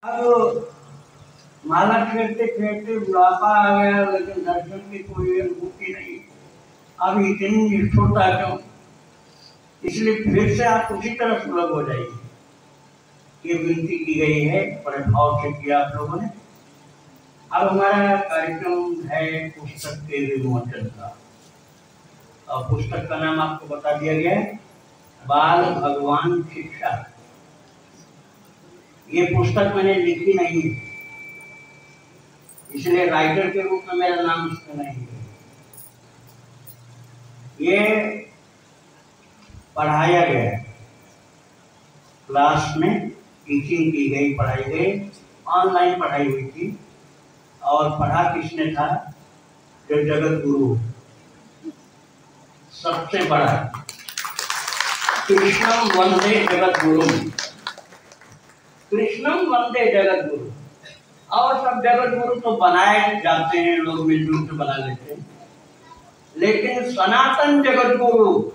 अब माला फेरते फेरते बुढ़ापा आ गया, लेकिन दर्शन की कोई अनुभूति नहीं। अब इतनी निष्ठुरता क्यों? इसलिए फिर से आप उसी तरह सुलभ हो जाइए। ये विनती की गई है, बड़े भाव से किया आप लोगों ने। अब हमारा कार्यक्रम है पुस्तक के विमोचन का, और पुस्तक का नाम आपको बता दिया गया है, बाल भगवान शिक्षा। ये पुस्तक मैंने लिखी नहीं है, इसलिए राइटर के रूप में मेरा नाम इसमें नहीं है। ये पढ़ाया गया है, क्लास में टीचिंग की गई, पढ़ाई गई, ऑनलाइन पढ़ाई हुई थी। और पढ़ा किसने था? जो जगत गुरु, सबसे बड़ा कृष्णम वंदे जगत गुरु, कृष्णम वंदे जगत गुरु। और सब जगत गुरु तो बनाए जाते हैं, लोग मिलजुल के बना लेते हैं, लेकिन सनातन जगत गुरु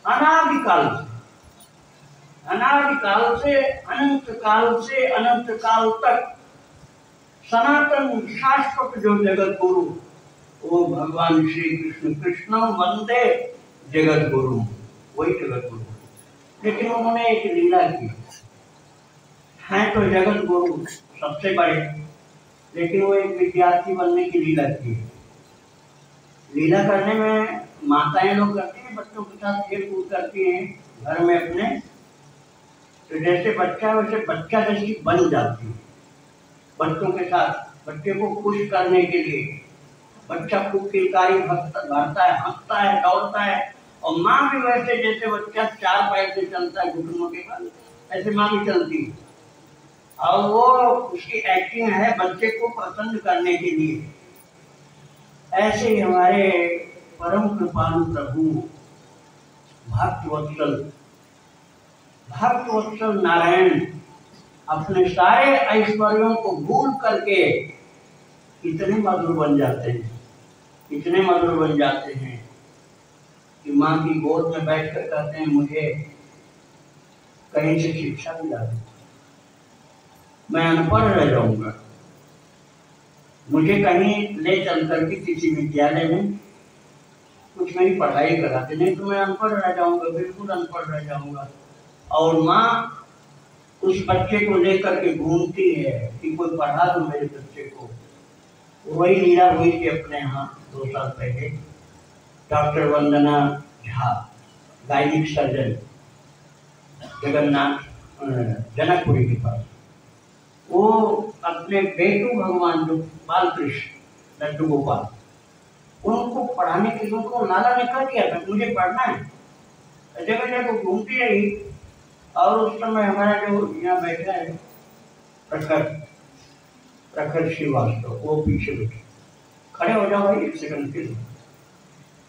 अनादिकाल से अनंत काल तक सनातन शाश्वत जो जगत गुरु, वो भगवान श्री कृष्ण, कृष्णम वंदे जगत गुरु, वही जगत गुरु। लेकिन उन्होंने एक लीला की है, तो जगत गुरु सबसे बड़े, लेकिन वो एक विद्यार्थी बनने की लीला की। लीला करने में माताएं लोग करती हैं, बच्चों के साथ खेल कूद करती हैं घर में अपने, तो जैसे बच्चा वैसे बच्चा जैसी बन जाती है। बच्चों के साथ बच्चे को खुश करने के लिए बच्चा खूब किलकारी भरता है, हंसता है, दौड़ता है, और माँ भी वैसे जैसे बच्चा चार पैर से चलता है घुटनों के बल, ऐसे माँ भी चलती है। और वो उसकी एक्टिंग है बच्चे को प्रसन्न करने के लिए। ऐसे ही हमारे परम कृपालु प्रभु भक्तवत्सल नारायण अपने सारे ऐश्वर्यों को भूल करके इतने मधुर बन जाते हैं, इतने मधुर बन जाते हैं कि माँ की गोद में बैठकर कहते हैं, मुझे कहीं से शिक्षा दिला दो, मैं अनपढ़ रह जाऊंगा, मुझे कहीं ले चल करके किसी विद्यालय में कुछ मेरी पढ़ाई कराते, नहीं तो मैं अनपढ़ रह जाऊंगा, बिल्कुल अनपढ़ रह जाऊंगा। और माँ उस बच्चे को लेकर के घूमती है कि कोई पढ़ा दो मेरे बच्चे को। वही लीला हुई थी अपने यहाँ 2 साल पहले। डॉक्टर वंदना झा, गायनिक सर्जन, जगन्नाथ जनकपुरी के पास, वो अपने बेटू भगवान जो बाल कृष्ण लड्डू गोपाल, उनको पढ़ाने के लिए उनको लाला ने कह दिया था मुझे पढ़ना है। जगह जगह घूमती रही, और उस समय हमारा जो यहाँ बैठा है प्रखर श्रीवास्तव, वो पीछे बैठे, खड़े हो जाओ भाई 1 सेकंड के लिए।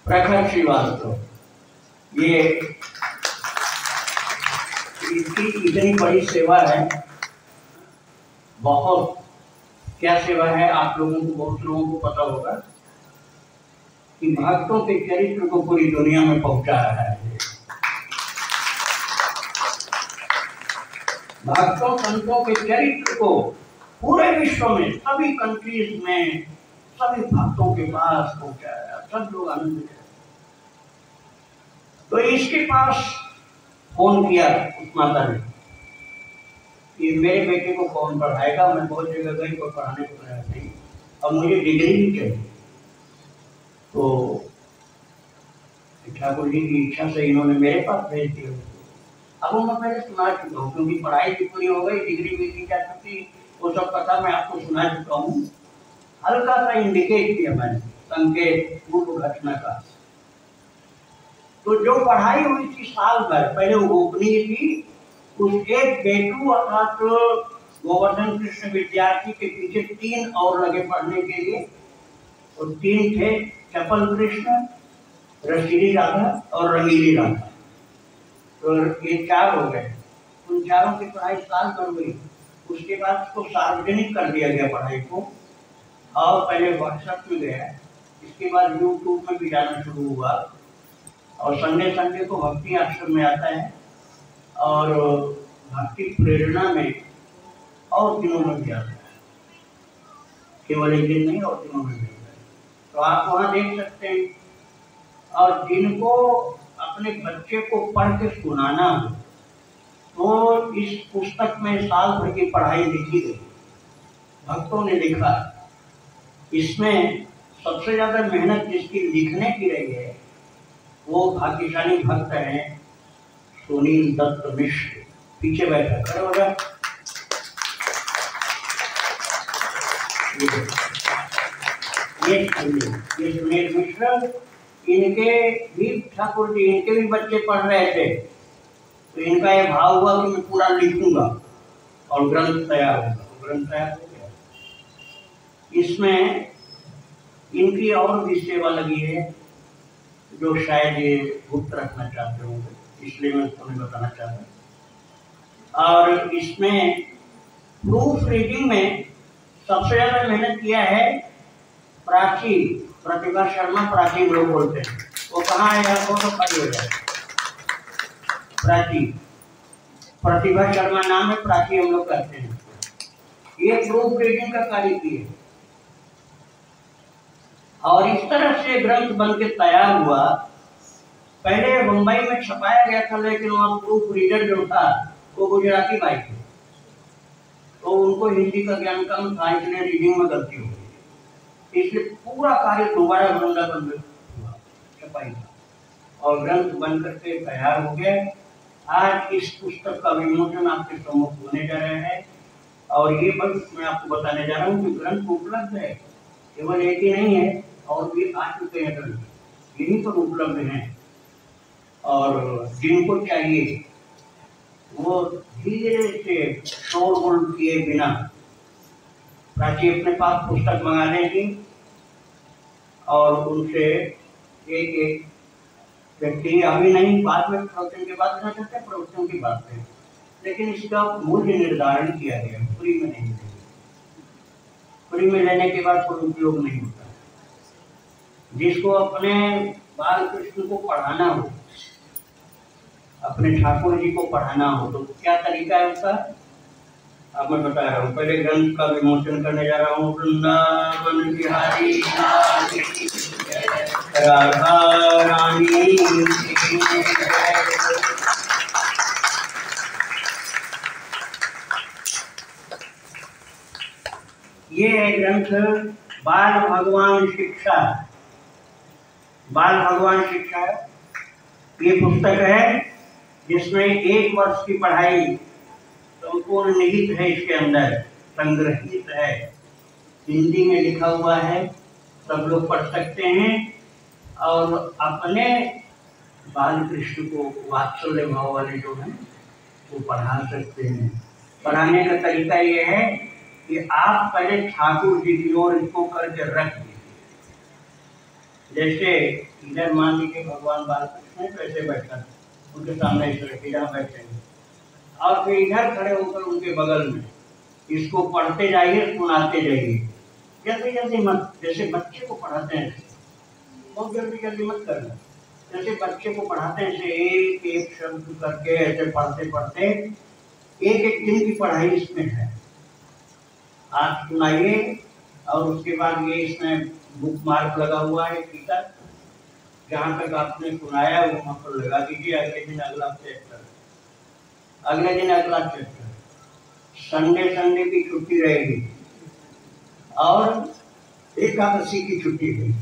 प्रखर श्रीवास्तव, ये इनकी इतनी बड़ी सेवा है, बहुत क्या सेवा है, आप लोगों को, बहुत लोगों को पता होगा कि भक्तों के चरित्र को पूरी दुनिया में पहुंचा रहा है। भक्तों संतों के चरित्र को पूरे विश्व में, सभी कंट्रीज में, सभी भक्तों के पास पहुंचाया, सब लोग आनंद है। तो इसके पास फोन किया उस माता ने कि मेरे बेटे को कौन पढ़ाएगा, मैं बहुत जगह गई को पढ़ाने को तैयार नहीं, अब मुझे डिग्री भी चाहिए। तो ठाकुर जी की इच्छा से इन्होंने मेरे पास भेज दिया। अब मैं पहले सुना चुका हूँ, क्योंकि पढ़ाई भी पूरी हो गई, डिग्री भी दी जा चुकी, वो सब कथा मैं आपको सुना चुका हूँ। हल्का सा इंडिकेट किया मैंने, संकेत पूर्व घटना का। तो जो पढ़ाई हुई थी साल भर पहले, वो गोपनीय थी। उस एक बेटू अर्थात गोवर्धन कृष्ण विद्यार्थी के पीछे 3 और लगे पढ़ने के लिए। और 3 थे, चपल कृष्ण, रसीली राधा और रंगीली राधा। तो ये 4 हो गए। उन चारों की पढ़ाई साल भर हुई। उसके बाद उसको सार्वजनिक कर दिया गया पढ़ाई को, और पहले व्हाट्सएप में गया, इसके बाद यूट्यूब में भी जाना शुरू हुआ। और संडे को भक्ति आश्रम में आता है, और भक्ति प्रेरणा में और दिनों में भी आता है, केवल एक दिन नहीं, और दिनों में भी आता है। तो आप वहाँ देख सकते हैं। और जिनको अपने बच्चे को पढ़ के सुनाना हो तो इस पुस्तक में साल भर की पढ़ाई लिखी गई, भक्तों ने लिखा। इसमें सबसे ज्यादा मेहनत जिसकी लिखने की रही है वो भाग्यशाली भक्त हैं सुनील दत्त मिश्र, पीछे बैठा खड़े हो जाए। ये सुनील मिश्र, इनके भी ठाकुर जी, इनके भी बच्चे पढ़ रहे थे, तो इनका ये भाव हुआ कि मैं पूरा लिखूंगा और ग्रंथ तैयार होगा। ग्रंथ तैयार हो गया। इसमें इनकी और भी सेवा लगी है जो शायद ये गुप्त रखना चाहते होंगे, इसलिए मैं तुम्हें बताना चाहता हूँ। और इसमें प्रूफ रीडिंग में सबसे ज्यादा मेहनत किया है प्राची, प्रतिभा शर्मा, प्राची लोग बोलते हैं। वो कहाँ है यार, वो तो खड़ी हो जाए। प्राची, प्रतिभा शर्मा नाम है, प्राची हम लोग कहते हैं। ये प्रूफ रीडिंग का कार्य किए और इस तरह से ग्रंथ बन के तैयार हुआ। पहले मुंबई में छपाया गया था, लेकिन वहाँ प्रूफ रीडर जो था वो गुजराती भाई थे, तो उनको हिंदी का ज्ञान कम था, इसलिए रीडिंग में गलती हो गई। इसलिए पूरा कार्य दोबारा वृंदावन में हुआ, छपाई और ग्रंथ बन करके तैयार हो गए। आज इस पुस्तक का विमोचन आपके सम्मुख होने जा रहा है और ये बस मैं आपको बताने जा रहा हूँ कि ग्रंथ उपलब्ध है, केवल एक ही नहीं है, और भी आ चुके हैं ग्रंथ, यहीं पर उपलब्ध हैं। और जिनको चाहिए वो धीरे से शोरगुल किए बिना प्राची अपने पास पुस्तक मंगा लेंगी और उनसे एक एक व्यक्ति, अभी नहीं, बाद में प्रवचन के बाद देना चाहते हैं, प्रवचन की बात है, लेकिन इसका मूल्य निर्धारण किया गया, फ्री में नहीं देंगे। फ्री में लेने के बाद कोई उपयोग नहीं होता। जिसको अपने बाल कृष्ण को पढ़ाना हो, अपने ठाकुर जी को पढ़ाना हो, तो क्या तरीका है उसका, अब मैं बता रहा हूँ। पहले ग्रंथ का विमोचन करने जा रहा हूँ। वृंदावन बिहारी राधा रानी, ये है ग्रंथ बाल भगवान शिक्षा। बाल भगवान शिक्षा ये पुस्तक है जिसमें 1 वर्ष की पढ़ाई संपूर्ण निहित है, इसके अंदर संग्रहित है, हिंदी में लिखा हुआ है, सब लोग पढ़ सकते हैं और अपने बाल कृष्ण को वात्सल्य भाव वाले जो हैं वो पढ़ा सकते हैं। पढ़ाने का तरीका ये है कि आप पहले ठाकुर जी की ओर इसको करके रख दीजिए। जैसे इधर मान लीजिए भगवान बालकृष्ण कैसे बैठा, उनके सामने इस तरह जहाँ बैठे हैं, और फिर इधर खड़े होकर उनके बगल में इसको पढ़ते जाइए, सुनाते जाइए, जल्दी जल्दी मत, जैसे बच्चे को पढ़ाते हैं, बहुत जल्दी जल्दी मत करना, जैसे बच्चे को पढ़ाते हैं ऐसे एक एक शब्द करके ऐसे पढ़ते पढ़ते एक एक दिन की पढ़ाई इसमें है। आप सुनाइए और उसके बाद ये इसमें बुक मार्क लगा हुआ है, टीका, जहाँ तक आपने सुनाया वो वहाँ पर लगा दीजिए। अगले दिन अगला चैप्टर, अगले दिन अगला चैप्टर। संडे की छुट्टी रहेगी और एकादशी की छुट्टी रहेगी।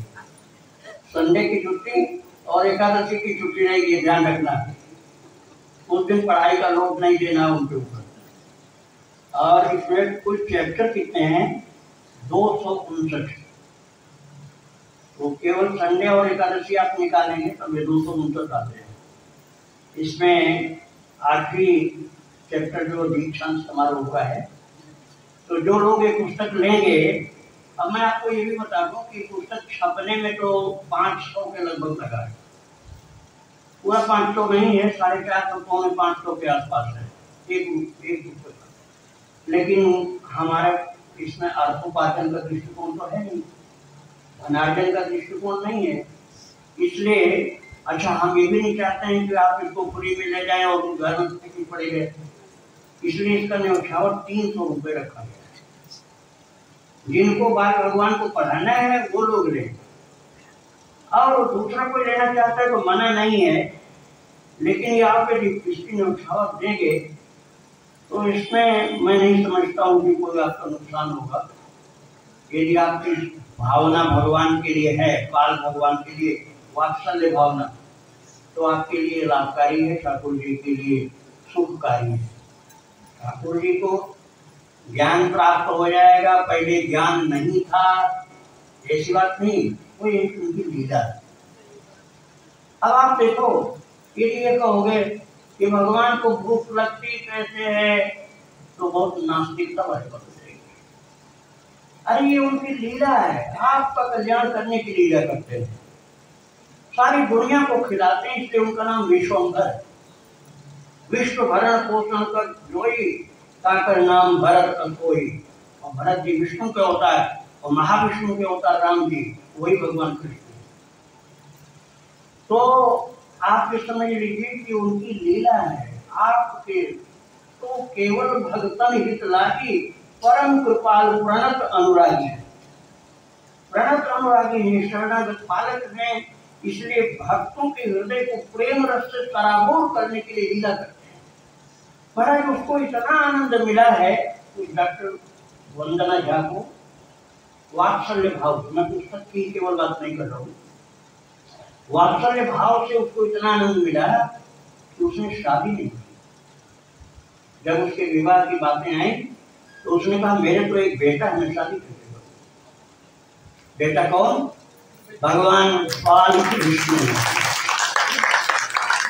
संडे की छुट्टी और एकादशी की छुट्टी रहेगी, ध्यान रखना। उस दिन पढ़ाई का लोड नहीं देना उनके ऊपर। और इसमें कुल चैप्टर कितने हैं, 259। तो केवल संडे और एकादशी आप निकालेंगे तब ये 259 आते हैं। इसमें आखिरी चैप्टर जो दीक्षांत समारोह का है, तो जो लोग ये पुस्तक लेंगे, अब मैं आपको ये भी बता दूं कि पुस्तक छपने में तो 500 के लगभग लगा है, पूरा 500 नहीं है, 450 पौने 500 के आसपास है एक पुस्तक। लेकिन हमारा इसमें अर्थोपार्जन का दृष्टिकोण तो है नहीं, धनार्जन का दृष्टिकोण नहीं है, इसलिए अच्छा हम ये भी नहीं चाहते हैं कि आप इसको फ्री में ले जाएं और घर में पड़े गए, इसलिए इसका न्यौछावर 300 रुपये रखा गया है। जिनको बाल भगवान को पढ़ाना है वो लोग ले, और दूसरा कोई लेना चाहता है तो मना नहीं है, लेकिन ये आप इसकी न्यौछावर देंगे तो इसमें मैं नहीं समझता हूँ कि कोई आपका नुकसान होगा। यदि आपकी भावना भगवान के लिए है, बाल भगवान के लिए वात्सल्य भावना, तो आपके लिए लाभकारी है, ठाकुर जी के लिए सुखकारी है। ठाकुर जी को ज्ञान प्राप्त हो जाएगा, पहले ज्ञान नहीं था ऐसी बात नहीं, वो एक उनकी लीला है। अब आप देखो, यदि ये कहोगे कि भगवान को भूख लगती कैसे है, तो बहुत नास्तिकता वाली बात हो जाएगी। अरे ये उनकी लीला है, आपका कल्याण करने की लीला करते हैं, सारी दुनिया को खिलाते हैं, इसलिए उनका नाम विश्वंभर। विश्व भरण पोषण कर जोई, ताकर नाम भरत कोई। और भरत जी विष्णु के अवतार और महाविष्णु के अवतार राम जी, वही भगवान कृष्ण। तो आप ये समझ लीजिए कि उनकी लीला है आपके, तो केवल भगतन हित लागी, परम कृपाल प्रणत अनुरागी है। प्रणत अनुरागी है, शरणागत पालक है, इसलिए भक्तों के हृदय को प्रेम रस से सराबोर करने के लिए लीला करते हैं। महाराज उसको इतना आनंद मिला है, उस डॉक्टर वंदना झा को वात्सल्य भाव, मैं पुस्तक की केवल बात नहीं कर रहा हूँ, वात्सल्य भाव से उसको इतना आनंद मिला कि उसने शादी नहीं की। जब उसके विवाह की बातें आई तो उसने कहा मेरे तो एक बेटा है, मैं शादी कैसे करूं। बेटा कौन? भगवान बाल कृष्ण।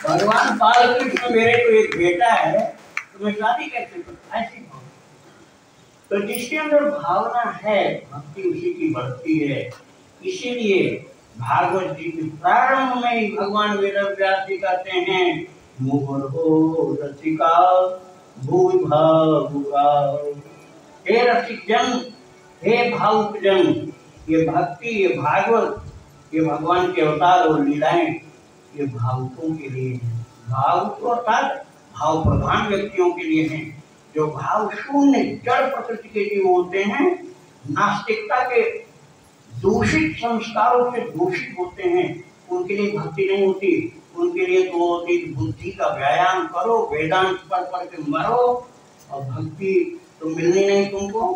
भगवान बाल कृष्ण मेरे तो एक बेटा है, तो मैं शादी कैसे करूं? ऐसी भावना। तो जिसके अंदर भावना है, भक्ति उसी की बढ़ती है। इसीलिए भागवत जी के प्रारंभ में ही भगवान वेद व्यास जी कहते हैं, मोहर हो रसिका भूल भावुका। हे रसिक जन, हे भावुक जन, ये भक्ति, ये भागवत, ये भगवान के अवतार और लीलाएं, ये भावुकों के लिए है। भावुक अर्थात भाव प्रधान व्यक्तियों के लिए हैं, जो भाव शून्य जड़ प्रकृति के जीव होते हैं, नास्तिकता के दूषित संस्कारों से दूषित होते हैं, उनके लिए भक्ति नहीं होती। उनके लिए तो होती बुद्धि का व्यायाम करो, वेदांत पढ़ के मरो, और भक्ति तो मिलनी नहीं तुमको।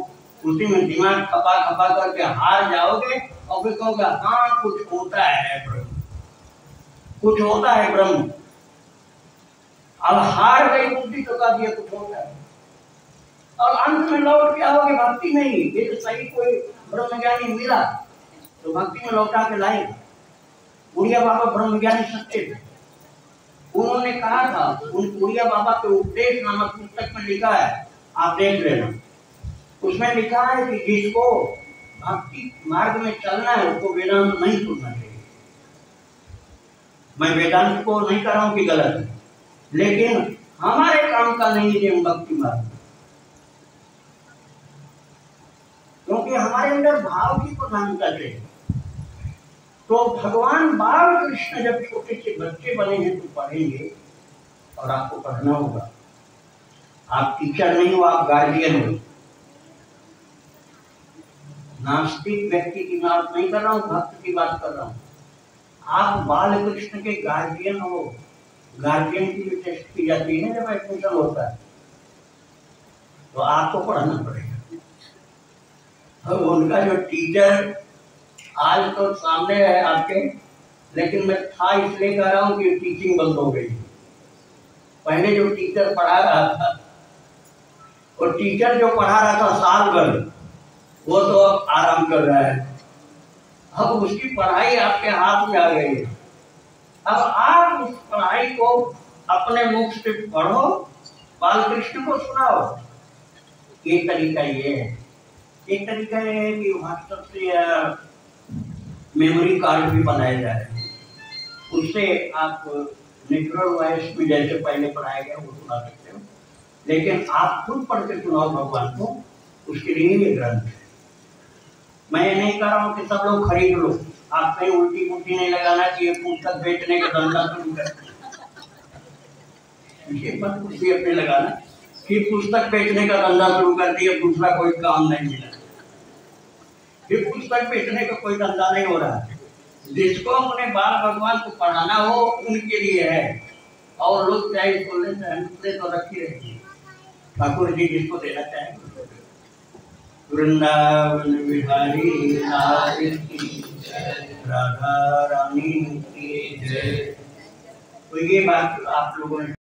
उसी में दिमाग खपा खपा करके हार जाओगे और फिर कहोगे हाँ कुछ होता है ब्रह्म, कुछ होता है ब्रह्म। अब हार गई बुद्धि तो कह दिया कुछ होता है, और अंत में लौट के आओगे भक्ति में ही। ये तो सही कोई ब्रह्मज्ञानी मिला तो भक्ति में लौटा के लाएगा। उड़िया बाबा ब्रह्मज्ञानी सच्चे थे। उन्होंने कहा था, उन उड़िया बाबा के उपदेश नामक पुस्तक में लिखा है, आप देख लेना। उसमें लिखा है कि जिसको भक्ति मार्ग में चलना है उसको वेदांत नहीं सुनना चाहिए। मैं वेदांत को नहीं कर रहा हूँ कि गलत है, लेकिन हमारे काम का नहीं है हम भक्ति मार्ग, क्योंकि हमारे अंदर भाव की प्रधानता चाहिए। तो भगवान बाल कृष्ण जब छोटे से बच्चे बने हैं तो पढ़ेंगे, और आपको पढ़ना होगा। आप टीचर नहीं हो, आप गार्जियन हो। नास्तिक व्यक्ति की बात नहीं कर रहा हूँ, भक्त की बात कर रहा हूँ। आप बाल कृष्ण के गार्जियन हो। गार्जियन की भी टेस्ट की जाती है जब एडमिशन होता है, तो आपको पढ़ना पड़ेगा। और उनका जो टीचर आज तो सामने है आपके, लेकिन मैं था इसलिए कह रहा हूँ कि टीचिंग बंद हो गई। पहले जो टीचर पढ़ा रहा था, और टीचर जो पढ़ा रहा था साल भर, वो तो अब आराम कर रहा है। अब उसकी पढ़ाई आपके हाथ में आ गई है। अब आप उस पढ़ाई को अपने मुख से पढ़ो, बाल कृष्ण को सुनाओ। एक तरीका ये है। एक तरीका ये है कि व्हाट्सएप से मेमोरी कार्ड भी बनाए जा रहे हैं, उससे आप नेचुरल वॉइस में जैसे पहले पढ़ाया गया वो सुना सकते हो। लेकिन आप खुद पढ़ के सुनाओ भगवान को, उसके लिए ये ग्रंथ है। मैं ये नहीं कह रहा हूँ कि सब लोग खरीद लो। आप कहीं उल्टी पुल्टी नहीं लगाना कि ये पुस्तक बेचने का धंधा शुरू कर, ये मत कुछ भी अपने लगाना। कि पुस्तक बेचने का धंधा शुरू कर दिया, दूसरा कोई काम नहीं मिला। फिर पुस्तक बेचने का कोई धंधा नहीं हो रहा। जिसको अपने बाल भगवान को पढ़ाना हो उनके लिए है, और लोग चाहे बोले चाहे तो रखी रहेगी। ठाकुर जी जिसको देना चाहे। वृंदावन बिहारी लाल की जय, राधा रानी की जय। तो ये बात आप लोगों ने